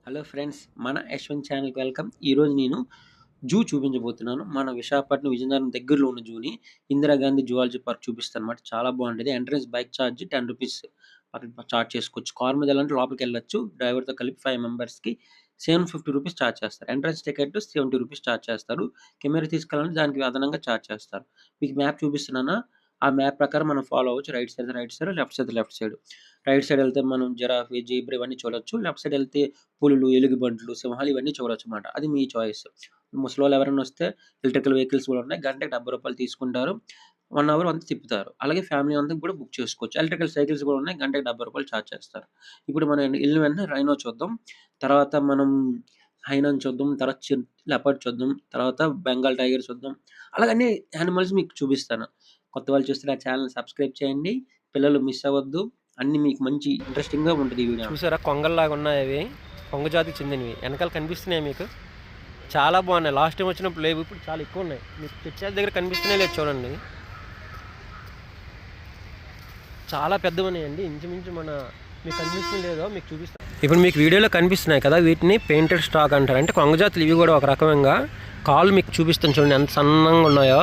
Hello friends, మన యశ్వంత్ ఛానల్‌కి welcome. ఈరోజు నేను జూ చూపించబోతున్నాను. మన విశాఖపట్నం, విజయనగరం దగ్గరలో ఉన్న జూని ఇందిరాగాంధీ జువాలజీ పార్క్ చూపిస్తానన్నమాట. చాలా బాగుంటది. ఎంట్రన్స్ బైక్ చార్జ్ ₹10 అక్కడ చార్జ్ చేసుకోవచ్చు. కార్ మీద ఎళ్ళాలంటే లోపలికెళ్ళొచ్చు. డ్రైవర్‌తో కలిపి 5 మెంబర్స్‌కి ₹750 చార్జ్ చేస్తారు. ఎంట్రన్స్ టికెట్ ₹70 చార్జ్ చేస్తారు. కెమెరా తీసుకెళ్ళాలంటే దానికి అదనంగా చార్జ్ చేస్తారు. మీకు మ్యాప్ చూపిస్తున్నానా? ఆ మ్యాప్ ప్రకారం మనం ఫాలో అవ్వచ్చు. Right side right side, left side left side. Right side ఎళ్తే మనం జిరాఫ్, జీబ్రా ఇవన్నీ చూడొచ్చు. లెఫ్ట్ సైడ్ ఎళ్తే పులులు, ఎలుగుబంట్లు, సింహాలు ఇవన్నీ చూడొచ్చన్నమాట. అది మీ చాయిస్. ముసలోళ్ళు ఎవరైనా వస్తే ఎలక్ట్రికల్ వెహికల్స్ కూడా ఉన్నాయి. గంటకి ₹70 తీసుకుంటారు. 1 అవర్ అంతా తిప్పుతారు. అలాగే ఫ్యామిలీ అంతా కూడా బుక్ చేసుకోవచ్చు. ఎలక్ట్రికల్ సైకిల్స్ కూడా ఉన్నాయి. గంటకి ₹70 చార్జ్ చేస్తారు. ఇప్పుడు మనం ఎళ్ళిన వెంటనే రైనో చూద్దాం. తర్వాత మనం హైనాని చూద్దాం. తర్వాత లెపర్డ్ చూద్దాం. తర్వాత బెంగాల్ టైగర్ చూద్దాం. అలాగే అన్ని యానిమల్స్ మీకు చూపిస్తాను. కొత్త వాళ్ళు చూస్తే నా ఛానెల్‌ని సబ్స్క్రైబ్ చేయండి. పిల్లలు మిస్ అవ్వద్దు. అన్నీ మీకు మంచి ఇంట్రెస్టింగ్‌గా ఉంటది ఈ వీడియో. చూసారా కొంగల్లాగా ఉన్నాయి అవి, కొంగ జాతికి చెందినవి. వెనకాల కనిపిస్తున్నాయి మీకు, చాలా బాగున్నాయి. లాస్ట్ టైం వచ్చినప్పుడు లేవు, ఇప్పుడు చాలా ఎక్కువ ఉన్నాయి. మీకు చర్చాల దగ్గర కనిపిస్తున్నాయి లేదు చూడండి, చాలా పెద్దవన్నాయండి. ఇంచుమించు మీకు కనిపిస్తుంది లేదో మీకు చూపిస్తాను. ఇప్పుడు మీకు వీడియోలో కనిపిస్తున్నాయి కదా, వీటిని పెయింటెడ్ స్టాక్ అంటారు. అంటే కొంగ జాతులు ఇవి కూడా ఒక రకంగా. కాళ్ళు మీకు చూపిస్తాను చూడండి ఎంత సన్నంగా ఉన్నాయో.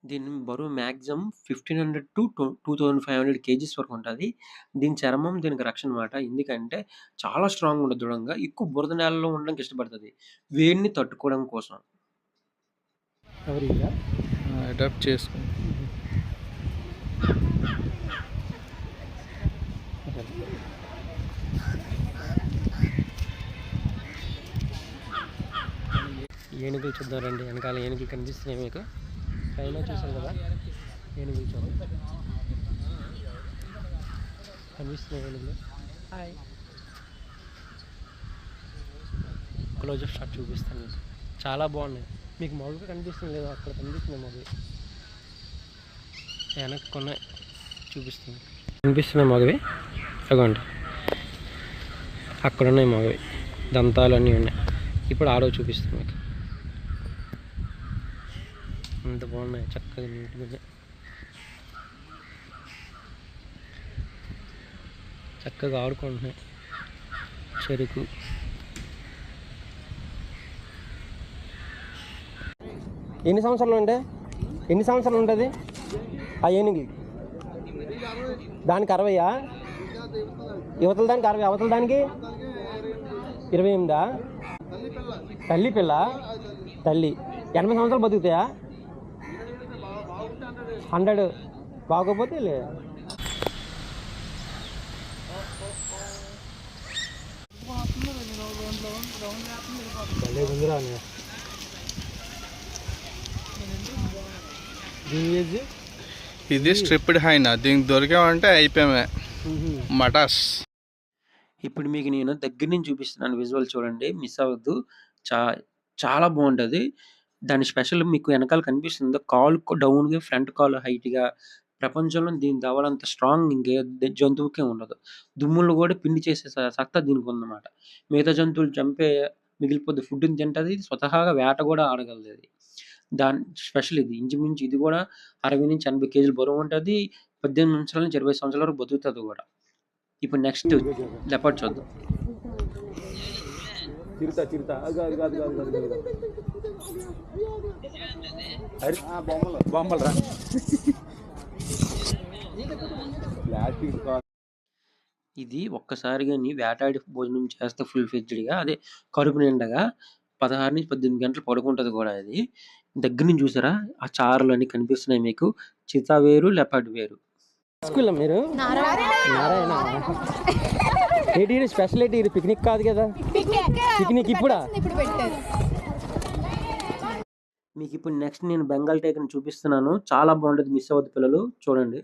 దీని బరువు మాక్సిమం 1500-2500 కేజీస్ వరకు ఉంటది. దీని చర్మం దీనికి రక్షణ మాట. ఎందుకంటే చాలా స్ట్రాంగ్ ఉంటది దృఢంగా. ఎక్కువ బురద నేలలో ఉండడానికి ఇష్టపడతది. వేడిని తట్టుకోవడం కోసం. అడాప్ట్ చేసుకుంది. ఏనుగులు చూద్దారండి. వెనకాల ఏనుగులు కనిపిస్తున్నాయి మీకు. పైన చూసారు కదా, ఏనుగులు చూడండి కనిపిస్తున్నాయి ఏనుగులు. హాయ్, క్లోజప్ షాట్ చూపిస్తాను మీకు. చాలా బాగున్నాయి. మీకు మొదలుగా కనిపిస్తుంది లేదా, అక్కడ కనిపిస్తుంది మగవి. వెనక్కి కొన్నాయి చూపిస్తుంది. కనిపిస్తున్నాయి మగవి, అగోండి అక్కడ ఉన్నాయి మగవి. దంతాలు అన్నీ ఉన్నాయి. ఇప్పుడు ఆడో చూపిస్తాను మీకు. అంత బాగున్నాయి, చక్కగా నీట్గా చక్కగా ఆడుకుంటున్నాయి. చెరుకు ఎన్ని సంవత్సరాలు ఉంటుంది ఆ ఏనుగు? దానికి 60, యువతల దానికి 60, అవతల దానికి 28. తల్లి పిల్ల, తల్లి 80 సంవత్సరాలు బతుకుతాయా? 100 బాగోపోతే లే. ఇది స్ట్రిప్డ్ హైనా, దీనికి దొరికామంటే అయిపోయామే మటాస్. ఇప్పుడు మీకు నేను దగ్గర నుంచి చూపిస్తున్నాను. విజువల్ చూడండి, మిస్ అవ్వద్దు. చా చాలా బాగుంటది. దాని స్పెషల్ మీకు వెనకాల కనిపిస్తుందో, కాలు డౌన్‌గా, ఫ్రంట్ కాలు హైట్‌గా. ప్రపంచంలో దీని దవడంత స్ట్రాంగ్ ఇంకే జంతువుకే ఉండదు. దుమ్ములను కూడా పిండి చేసే సత్తా దీనికి ఉందన్నమాట. మిగతా జంతువులు చంపే మిగిలిపోద్ది ఫుడ్‌ని తింటది. స్వతహాగా వేట కూడా ఆడగలదు అది. దాని స్పెషల్ ఇది. ఇంచుమించు ఇది కూడా 60-80 కేజీలు బరువు ఉంటది. 18 సంవత్సరాల నుంచి 20 సంవత్సరాల వరకు బతుకుతది కూడా. ఇప్పుడు నెక్స్ట్ లెపర్డ్ చూద్దాం. ఇది ఒక్కసారి గాని వేటాడి భోజనం చేస్తే ఫుల్ ఫ్లెడ్జ్డ్‌గా, అదే కడుపు నిండగా 16-18 గంటలు పడుకుంటది కూడా అది. దగ్గర నుంచి చూసారా, ఆ చారలన్నీ కనిపిస్తున్నాయి మీకు. చీతా వేరు, లెపర్డ్ వేరు. స్కూల్ మీరు నారాయణ ఏంటి స్పెషల్? ఏంటి ఇది? పిక్నిక్ కాదు కదా, పిక్నిక్ ఇప్పుడా? మీకు ఇప్పుడు నెక్స్ట్ నేను బెంగాల్ టైగర్‌ని చూపిస్తున్నాను. చాలా బాగుంటది, మిస్ అవ్వద్దు పిల్లలు, చూడండి.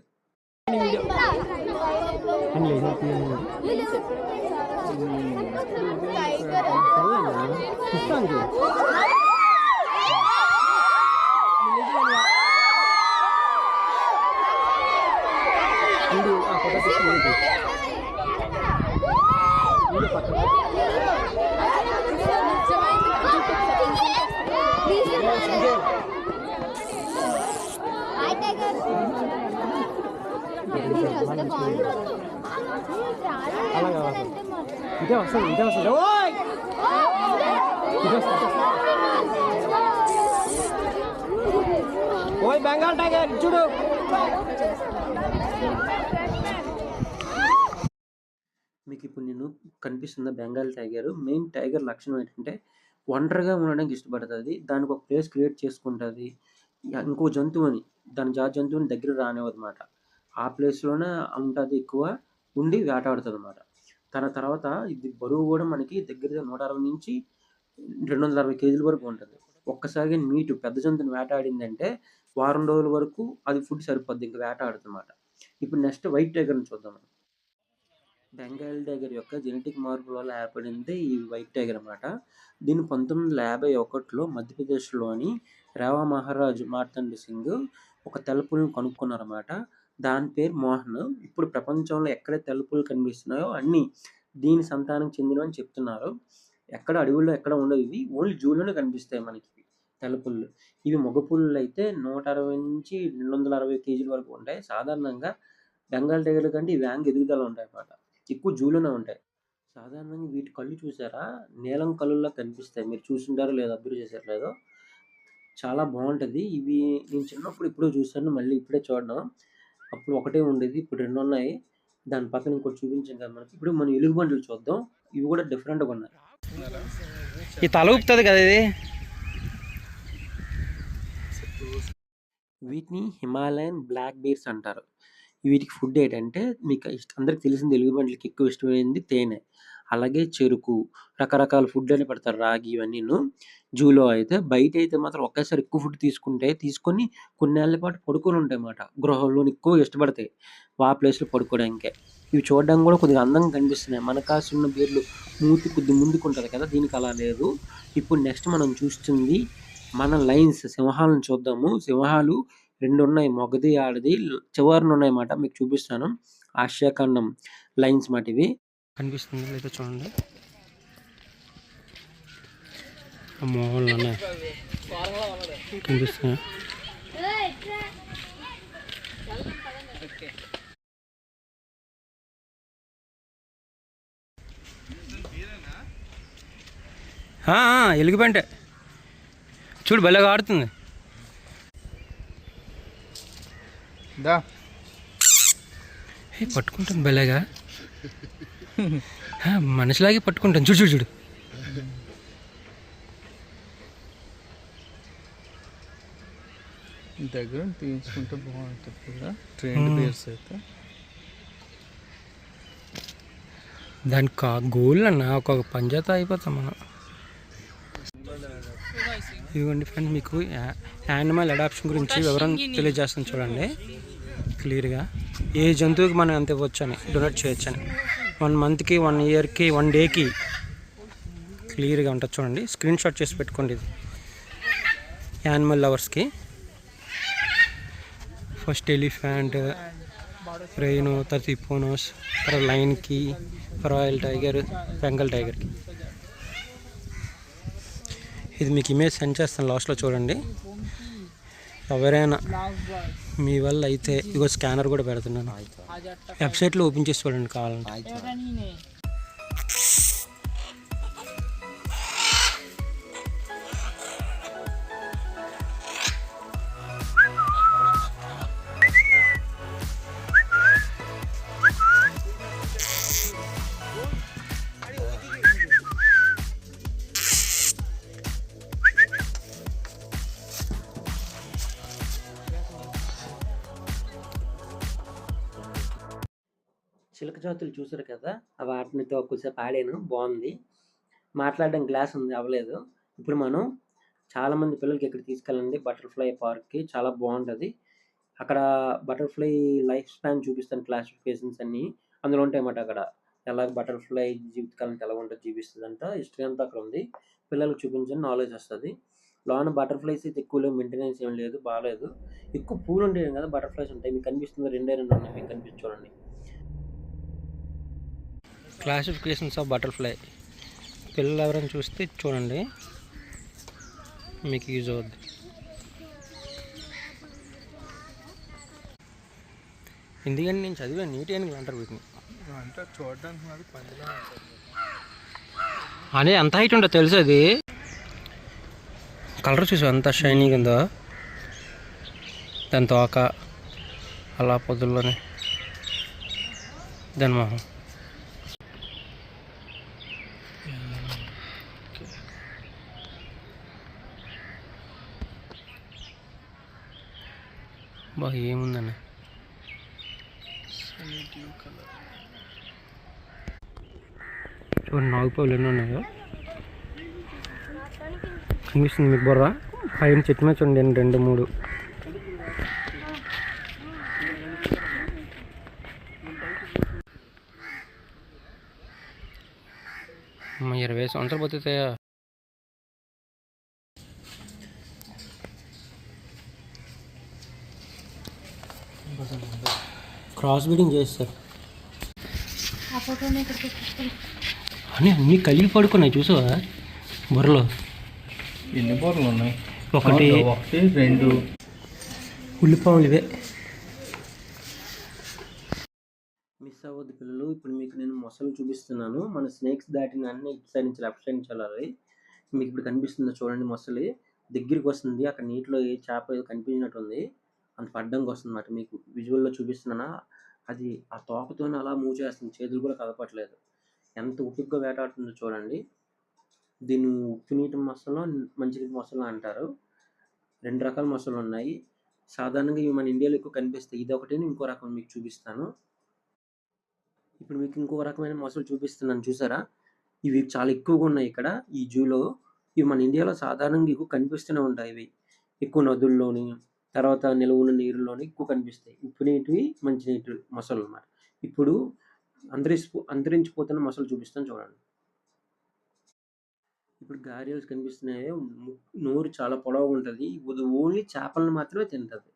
ఇదే వస్తుంది ఓయ్ ఓయ్ బెంగాల్ టైగర్ చూడు. మీకు ఇప్పుడు నేను కనిపిస్తున్న బెంగాల్ టైగర్. మెయిన్ టైగర్ లక్షణం ఏంటంటే ఒంటరిగా ఉండడానికి ఇష్టపడుతుంది. దానికి ఒక ప్లేస్ క్రియేట్ చేసుకుంటుంది. ఇంకో జంతువుని, దాని జాతి జంతువుని దగ్గర రానివ్వదన్నమాట. ఆ ప్లేస్లోనే ఉంటుంది, ఎక్కువ ఉండి వేటాడుతుంది అన్నమాట. తన తర్వాత ఇది బరువు కూడా మనకి దగ్గరగా 160 నుంచి 260 కేజీల వరకు ఉంటుంది. ఒక్కసారిగా మీటు పెద్ద జంతువుని వేటాడిందంటే వారం రోజుల వరకు అది ఫుడ్ సరిపోద్ది, ఇంకా వేటాడుతుందన్నమాట. ఇప్పుడు నెక్స్ట్ వైట్ టైగర్ని చూద్దాం. బెంగాల్ టైగర్ యొక్క జెనెటిక్ మార్పుల వల్ల ఏర్పడింది ఈ వైట్ టైగర్ అన్నమాట. దీన్ని 1951లో మధ్యప్రదేశ్లోని రేవా మహారాజు మార్తండ్ సింగ్ ఒక తెల్లపులిని కనుక్కున్నారన్నమాట. దాని పేరు మోహన్. ఇప్పుడు ప్రపంచంలో ఎక్కడ తెల్లపులు కనిపిస్తున్నాయో అన్నీ దీని సంతానం చెందినవని చెప్తున్నారు. ఎక్కడ అడవుల్లో ఎక్కడ ఉండవు, ఇవి ఓన్లీ జూలోనే కనిపిస్తాయి మనకి తెల్లపుళ్ళు. ఇవి మగపుళ్ళు అయితే 160 నుంచి 260 కేజీల వరకు ఉంటాయి. సాధారణంగా బెంగాల్ టైగర్ల కంటే ఈ వ్యాంగ్ ఎదుగుదల ఉంటాయి అన్నమాట. ఎక్కువ జూలోనే ఉంటాయి. సాధారణంగా వీటి కళ్ళు చూసారా, నీలం కళ్ళులా కనిపిస్తాయి. మీరు చూసుంటారో లేదో, అబ్జర్వ్ చేశారో లేదో, చాలా బాగుంటుంది. ఇవి నేను చిన్నప్పుడు ఎప్పుడో చూసాను, మళ్ళీ ఇప్పుడే చూడడం. అప్పుడు ఒకటే ఉండేది, ఇప్పుడు 2 ఉన్నాయి. దాని పక్కన ఇంకోటి చూపించాం కదా మనకి. ఇప్పుడు మనం ఎలుగుబంట్లు చూద్దాం. ఇవి కూడా డిఫరెంట్గా ఉన్నాయి. ఈ తల ఊపుతుంది కదా ఇది. వీటిని హిమాలయన్ బ్లాక్ బీర్స్ అంటారు. వీటికి ఫుడ్ ఏంటంటే మీకు అందరికి తెలిసింది, ఎలుగుబంట్లకి ఎక్కువ ఇష్టమైంది తేనె, అలాగే చెరుకు, రకరకాల ఫుడ్ అని పెడతారు, రాగి, ఇవన్నీను. జూలో అయితే బయట అయితే మాత్రం ఒకేసారి ఎక్కువ ఫుడ్ తీసుకొని కొన్నేళ్ల పాటు పడుకొని ఉంటాయి అన్నమాట. గృహంలో ఎక్కువ ఇష్టపడతాయి ఆ ప్లేస్లో పడుకోవడానికే. ఇవి చూడడానికి కూడా కొద్దిగా అందంగా కనిపిస్తున్నాయి. మనకాసి ఉన్న బీర్లు మూతి కొద్ది ముందుకు ఉంటుంది కదా, దీనికి అలా లేదు. ఇప్పుడు నెక్స్ట్ మనం చూస్తుంది మన లైన్స్, సింహాలను చూద్దాము. సింహాలు 2 ఉన్నాయి, మగది ఆడది. చివరన ఉన్నాయన్నమాట, మీకు చూపిస్తాను. ఆసియా ఖండం లైన్స్ మాట ఇవి. కనిపిస్తుంది లేదా చూడండి, మోహన్లు ఉన్నాయి కనిపిస్తున్నాయి. ఎలుగుబంటే చూడు భలేగా ఆడుతుంది. పట్టుకుంటాను భలేగా, మనిషిలాగే పట్టుకుంటాను. చూడు చూడు చూడు. దగ్గర తీయించుకుంటే బాగుంటుంది కదా, ట్రైన్డ్ బేర్స్ అయితే. దానికి గోల్ అన్న ఒక పంజాత అయిపోతాం మనం. ఇదిగోండి ఫ్రెండ్స్, మీకు యానిమల్ అడాప్షన్ గురించి వివరం తెలియజేస్తాను చూడండి క్లియర్గా. ఏ జంతువుకి మనం ఎంత ఇవ్వచ్చు అని, డొనేట్ చేయొచ్చు అని. 1 మంత్కి, 1 ఇయర్కి, 1 డేకి క్లియర్గా ఉంటుంది చూడండి. స్క్రీన్ షాట్ చేసి పెట్టుకోండి. ఇది యానిమల్ లవర్స్కి. ఫస్ట్ ఎలిఫెంట్, రైనో, తర్వాత హిప్పోనోస్, తర్వాత లయన్కి, రాయల్ టైగర్, బెంగాల్ టైగర్కి. ఇది మీకు ఇమేజ్ సెండ్ చేస్తాను లాస్ట్లో చూడండి. ఎవరైనా మీ వల్ల అయితే ఇగో స్కానర్ కూడా పెడుతున్నాను, వెబ్సైట్లో ఓపెన్ చేసి చూడండి కావాలంటే. చిలక జాతులు చూసారు కదా, వాటితో కొద్దిసేపు ఆడాను, బాగుంది. మాట్లాడడం గ్లాస్ ఉంది, అవ్వలేదు. ఇప్పుడు మనం చాలామంది పిల్లలకి ఇక్కడ తీసుకెళ్ళండి బటర్ఫ్లై పార్క్కి, చాలా బాగుంటుంది. అక్కడ బటర్ఫ్లై లైఫ్ స్పాన్ చూపిస్తాను, క్లాసిఫికేషన్స్ అన్నీ అందులో ఉంటాయన్నమాట. అక్కడ ఎలా బటర్ఫ్లై జీవితకాలం ఎలా ఉంటుంది జీవిస్తుంది అంట, హిస్టరీ అంతా అక్కడ ఉంది. పిల్లలకు చూపించండి, నాలెడ్జ్ వస్తుంది. లోన బటర్ఫ్లైస్ అయితే ఎక్కువ లేవు, మెయింటెనెన్స్ ఏం లేదు, బాగాలేదు. ఎక్కువ పూలు ఉంటాయి కదా, బటర్ఫ్లైస్ ఉంటాయి. మీకు కనిపిస్తుంది 2 ఉన్నాయి, మీకు కనిపిస్తుంది చూడండి. Classifications of butterfly. పిల్లలు ఎవరైనా చూస్తే చూడండి, మీకు యూజ్ అవుద్ది. ఎందుకంటే నేను చదివాను, నీటి ఏనుగులు అంటారు వీటిని. అంటే చూడడానికి మాది పందిలా ఉంటుంది. అని ఎంత హైట్ ఉంటుందో తెలుసు అది. కలర్ చూసి ఎంత షైనింగ్ ఉందో దాని తోక, అలా పొద్దుల్లోనే దాని మొహం. బాగా ఏముందన్న చూడండి, నాగుపావులు ఎన్ని ఉన్నాయో కనిపిస్తుంది మీకు. బొర్ర పైన చెట్టు మీద చూడండి 2, 3. అమ్మ 20 సంవత్సరాలు బతుకుతాయా? క్రాస్ బ్రీడింగ్ చేస్తారు అని అన్నీ కలిగి పడుకున్నాయి చూసావా బుర్రలో. ఎన్ని బొర్రలు ఉన్నాయి? ఒకటి 2 ఉల్లిపాయలు ఇవే. మిస్ అవ్వద్దు పిల్లలు. ఇప్పుడు మీకు నేను మొసలు చూపిస్తున్నాను. మన స్నేక్స్ దాటిన అన్ని ఇటు సైడ్ నుంచి లెఫ్ట్ సైడ్ నుంచి వెళ్ళాలి. మీకు ఇప్పుడు కనిపిస్తుందో చూడండి, మొసలి దగ్గరికి వస్తుంది. అక్కడ నీటిలో ఏ చేప ఏదో కనిపించినట్టుంది, అంత పడ్డానికి వస్తుంది అన్నమాట. మీకు విజువల్లో చూపిస్తున్నానా, అది ఆ తోకతోనే అలా మూవ్ చేస్తుంది, చేతులు కూడా కదపట్లేదు. ఎంత ఉప్పుగా వేటాడుతుందో చూడండి. దీన్ని ఉప్పు నీటి మొసలు, మంచినీటి మొసలు అంటారు. 2 రకాల మొసలు ఉన్నాయి. సాధారణంగా ఇవి మన ఇండియాలో ఎక్కువ కనిపిస్తాయి. ఇది ఒకటి, ఇంకో రకం మీకు చూపిస్తాను. ఇప్పుడు మీకు ఇంకో రకమైన మొసలు చూపిస్తున్నాను చూసారా. ఇవి చాలా ఎక్కువగా ఉన్నాయి ఇక్కడ ఈ జూలో. ఇవి మన ఇండియాలో సాధారణంగా ఎక్కువ కనిపిస్తూనే ఉంటాయి. ఇవి ఎక్కువ నదుల్లోని, తర్వాత నిలువ ఉన్న నీరులోని ఎక్కువ కనిపిస్తాయి. ఉప్పు నీటివి, మంచినీటి మొసలు అన్నమాట. ఇప్పుడు అంతరించిపోతున్న మొసలు చూపిస్తాను చూడండి. ఇప్పుడు గారియల్స్ కనిపిస్తున్నాయి. నోరు చాలా పొడవుగా ఉంటుంది. ఇది ఓన్లీ చేపలను మాత్రమే తింటది.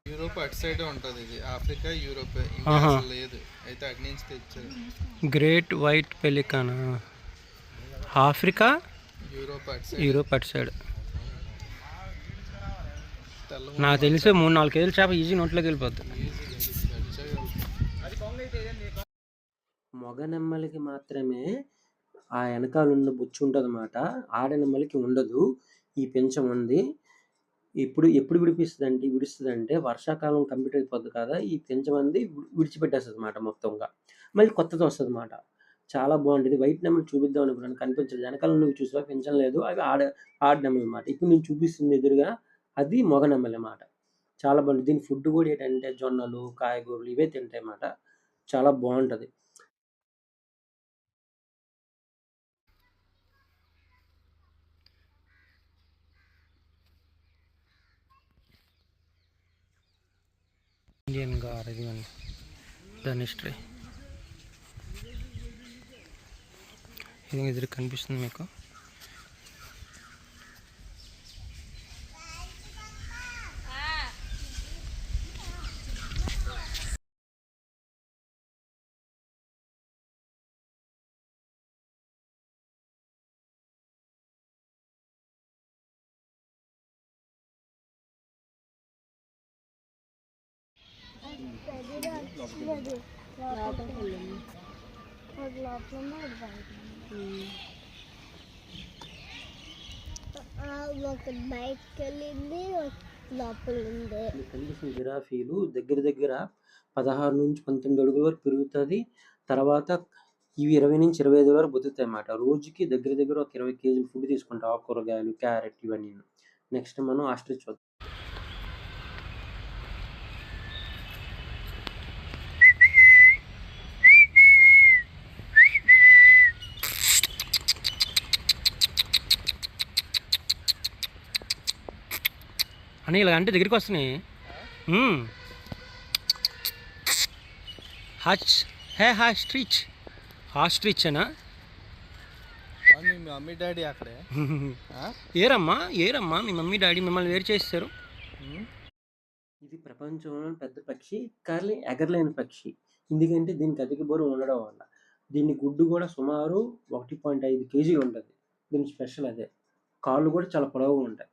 యూరోప్ అటు సైడ్ ఉంటుంది. ఇది ఆఫ్రికా, యూరోప్, ఇండియా అసలు లేదు. అయితే అటు నుంచి తెచ్చారు. Great white pelican Africa, Europe అటు సైడ్. నాకు తెలిసి 3-4 కేజీల చేప ఈజీ నోట్లోకి వెళ్ళిపోతుంది. మగ నెమ్మలికి మాత్రమే ఆ వెనకాల ఉన్న బొచ్చు ఉంటుంది అన్నమాట. ఆడ నెమ్మలికి ఉండదు. ఈ పెంచం ఉంది. ఎప్పుడు విడుస్తుందంటే వర్షాకాలం కంప్లీట్ అయిపోద్ది కదా, ఈ పెంచం అనేది విడిచిపెట్టేస్తుంది అన్నమాట మొత్తంగా. మళ్ళీ కొత్తది వస్తుంది అన్నమాట. చాలా బాగుంటుంది. వైట్ నెమ్మలి చూపిద్దాం అనుకున్నాను, కనిపించలేదు. వెనకాల నువ్వు చూసావా, పెంచం లేదు. అవి ఆడ నెమ్మలి అన్నమాట. ఇప్పుడు నేను చూపిస్తుంది ఎదురుగా అది మగ నెమ్మలి అన్నమాట. చాలా బాగుంటుంది. దీని ఫుడ్ కూడా ఏంటంటే జొన్నలు, కాయగూరలు ఇవే తింటాయి అన్నమాట. చాలా బాగుంటుంది. ఇండియన్ గార్ ఇది దాని హిస్టరీ. ఇది ఎదురు కనిపిస్తుంది మీకు. కనిపిస్తున్న జిరాఫీలు దగ్గర దగ్గర 16 నుంచి 19 అడుగుల వరకు పెరుగుతుంది. తర్వాత ఇవి 20 నుంచి 25 వరకు బతుకుతాయి అన్నమాట. రోజుకి దగ్గర దగ్గర ఒక 20 కేజీలు ఫుడ్ తీసుకుంటాం. ఆకుకూరగాయలు, క్యారెట్ ఇవన్నీ. నెక్స్ట్ మనం ఆస్ట్రిచ్ చూద్దాం. అని ఇలా అంటే దగ్గరికి వస్తున్నాయి. ఆస్ట్రిచ్ అనా? మీ మమ్మీ డాడీ అక్కడే. ఏరమ్మా మీ మమ్మీ డాడీ మిమ్మల్ని వేరు చేస్తారు. ఇది ప్రపంచంలో పెద్ద పక్షి, కానీ ఎగరలేని పక్షి. ఎందుకంటే దీనికి అధిక బరువు ఉండడం వల్ల. దీని గుడ్డు కూడా సుమారు 1.5 కేజీలు ఉంటుంది. దీని స్పెషల్ అదే. కాళ్ళు కూడా చాలా పొడవుగా ఉంటాయి.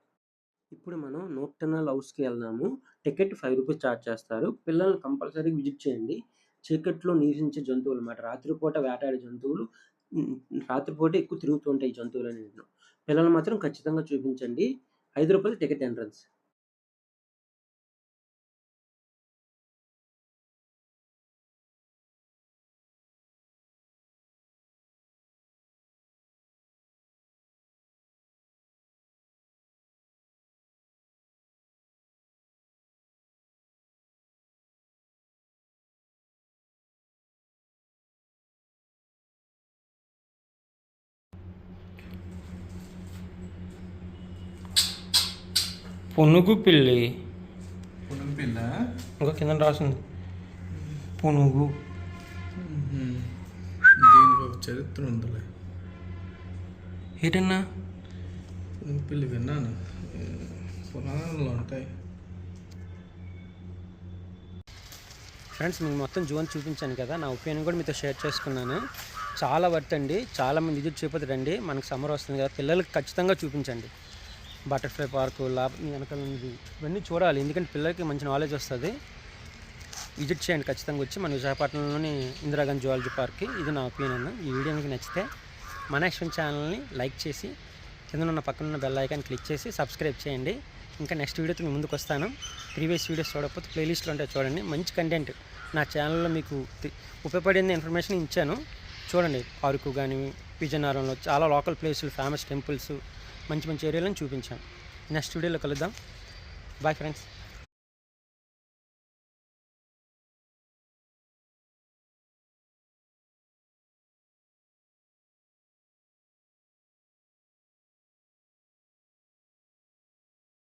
ఇప్పుడు మనం నోక్టర్నల్ హౌస్కి వెళ్దాము. టికెట్ 5 రూపీస్ ఛార్జ్ చేస్తారు. పిల్లల్ని కంపల్సరీ విజిట్ చేయండి. చీకట్లో నివసించే జంతువులు అన్నమాట. రాత్రిపూట వేటాడే జంతువులు రాత్రిపూట ఎక్కువ తిరుగుతూ ఉంటాయి ఈ జంతువులన్నీ. పిల్లలు మాత్రం ఖచ్చితంగా చూపించండి. రూ. 5 టికెట్ ఎంట్రన్స్. పునుగు పిల్లి పునుగు పిల్ల ఇంకా కింద రాసింది పునుగు. దీనికి ఒక చరిత్ర ఉందిలే. ఏంటన్నా పునుగు పిల్లి విన్నాను, పురాణంలో ఉంటాయి. ఫ్రెండ్స్, మీకు మొత్తం జూ అని చూపించాను కదా, నా ఒపీనియన్ కూడా మీతో షేర్ చేసుకున్నాను. చాలా వర్త్ అండి. చాలామంది విజిట్ చేయకపోతారండి. మనకు సమ్మర్ వస్తుంది కదా, పిల్లలకి ఖచ్చితంగా చూపించండి. బటర్ఫ్లై పార్కు వెనకాల ఉంది, ఇవన్నీ చూడాలి. ఎందుకంటే పిల్లలకి మంచి నాలెడ్జ్ వస్తుంది. విజిట్ చేయండి ఖచ్చితంగా వచ్చి మన విశాఖపట్నంలోని ఇందిరాగాంధీ జువాలజీ పార్క్కి. ఇది నా ఒపీనియన్. ఈ వీడియో మీకు నచ్చితే మన యాక్షన్ ఛానల్ని లైక్ చేసి కింద ఉన్న పక్కన ఉన్న బెల్ ఐకాన్ క్లిక్ చేసి సబ్స్క్రైబ్ చేయండి. ఇంకా నెక్స్ట్ వీడియోతో మీ ముందుకు వస్తాను. ప్రీవియస్ వీడియోస్ చూడకపోతే ప్లేలిస్ట్లో ఉంటాయి, చూడండి. మంచి కంటెంట్ నా ఛానల్లో మీకు ఉపయోగపడింది ఇన్ఫర్మేషన్ ఇచ్చాను. చూడండి, అరకు కానీ విజయనగరంలో చాలా లోకల్ ప్లేసులు, ఫేమస్ టెంపుల్స్, మంచి మంచి ఏరియాలను చూపించాను. నెక్స్ట్ వీడియోలో కలుద్దాం. Bye friends.